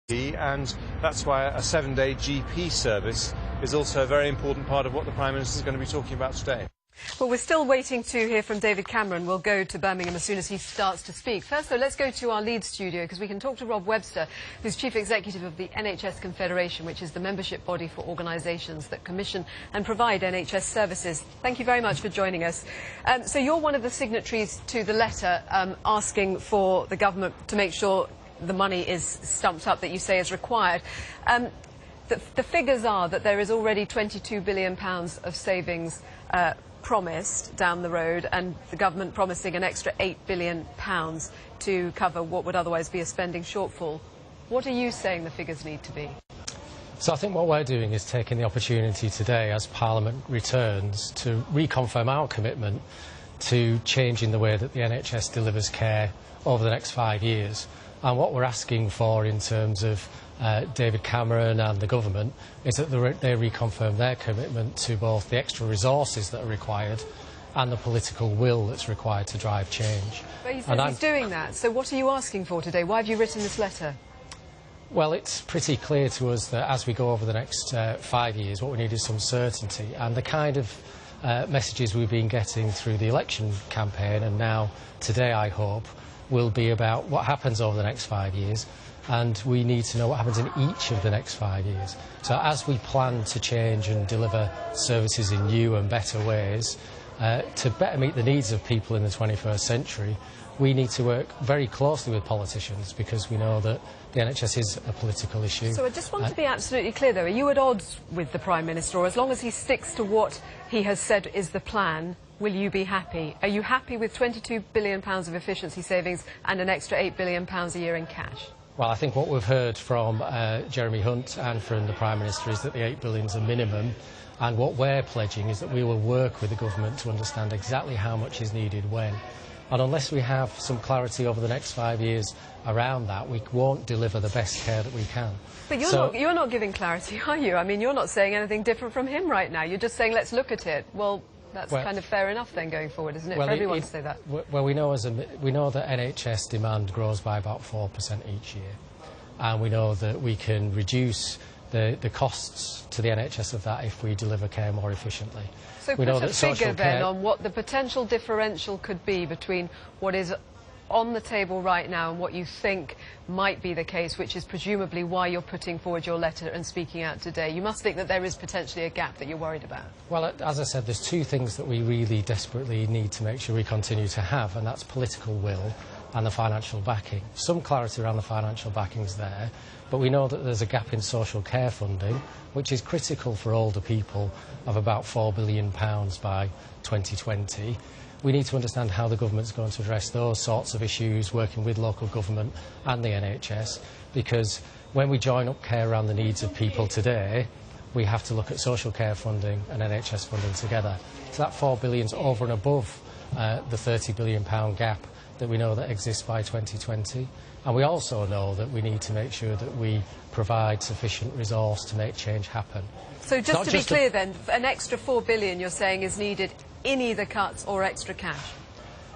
and that's why a 7-day GP service is also a very important part of what the Prime Minister is going to be talking about today. Well, we're still waiting to hear from David Cameron. We'll go to Birmingham as soon as he starts to speak. First, though, let's go to our Leeds studio because we can talk to Rob Webster, who's Chief Executive of the NHS Confederation, which is the membership body for organisations that commission and provide NHS services. Thank you very much for joining us. So you're one of the signatories to the letter asking for the government to make sure the money is stumped up that you say is required. The figures are that there is already £22 billion of savings promised down the road, and the government promising an extra £8 billion to cover what would otherwise be a spending shortfall. What are you saying the figures need to be? So I think what we're doing is taking the opportunity today, as Parliament returns, to reconfirm our commitment to changing the way that the NHS delivers care over the next 5 years. And what we're asking for in terms of David Cameron and the government is that they reconfirm their commitment to both the extra resources that are required and the political will that's required to drive change. But he says he's doing that. So what are you asking for today? Why have you written this letter? Well, it's pretty clear to us that as we go over the next 5 years, what we need is some certainty. And the kind of messages we've been getting through the election campaign, and now today, I hope, will be about what happens over the next 5 years, and we need to know what happens in each of the next 5 years. So as we plan to change and deliver services in new and better ways to better meet the needs of people in the 21st century, we need to work very closely with politicians, because we know that the NHS is a political issue. So I just want to be absolutely clear, though. Are you at odds with the Prime Minister, or as long as he sticks to what he has said is the plan, will you be happy? Are you happy with £22 billion of efficiency savings and an extra £8 billion a year in cash? Well, I think what we've heard from Jeremy Hunt and from the Prime Minister is that the £8 billion is a minimum, and what we're pledging is that we will work with the government to understand exactly how much is needed when. And unless we have some clarity over the next 5 years around that, we won't deliver the best care that we can. But you're not giving clarity, are you? I mean, you're not saying anything different from him right now. You're just saying, let's look at it. Well, that's kind of fair enough then going forward, isn't it, for everyone to say that? Well, we know that NHS demand grows by about 4% each year. And we know that we can reduce the costs to the NHS of that if we deliver care more efficiently. So put a figure then on what the potential differential could be between what is on the table right now and what you think might be the case, which is presumably why you're putting forward your letter and speaking out today. You must think that there is potentially a gap that you're worried about. Well, as I said, there's two things that we really desperately need to make sure we continue to have, and that's political will and the financial backing. Some clarity around the financial backing is there, but we know that there's a gap in social care funding, which is critical for older people, of about £4 billion by 2020. We need to understand how the government's going to address those sorts of issues, working with local government and the NHS, because when we join up care around the needs of people today, we have to look at social care funding and NHS funding together. So that £4 billion is over and above the £30 billion gap that we know that exists by 2020. And we also know that we need to make sure that we provide sufficient resource to make change happen. So just to be clear then, an extra £4 billion you're saying is needed in either cuts or extra cash?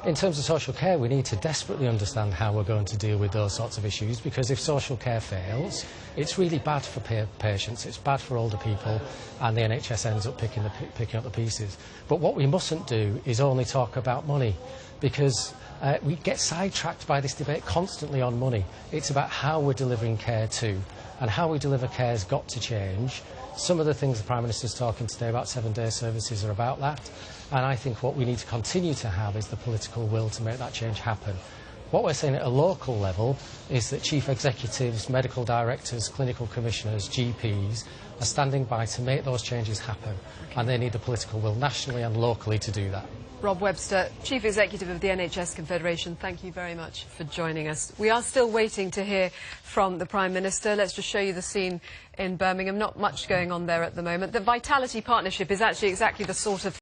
In terms of social care, we need to desperately understand how we're going to deal with those sorts of issues, because if social care fails, it's really bad for patients, it's bad for older people, and the NHS ends up picking up the pieces. But what we mustn't do is only talk about money, because we get sidetracked by this debate constantly on money. It's about how we're delivering care too, and how we deliver care has got to change. Some of the things the Prime Minister's talking today about 7-day services are about that, and I think what we need to continue to have is the political will to make that change happen. What we're saying at a local level is that chief executives, medical directors, clinical commissioners, GPs are standing by to make those changes happen, and they need the political will nationally and locally to do that. Rob Webster, Chief Executive of the NHS Confederation, thank you very much for joining us. We are still waiting to hear from the Prime Minister. Let's just show you the scene in Birmingham. Not much going on there at the moment. The Vitality Partnership is actually exactly the sort of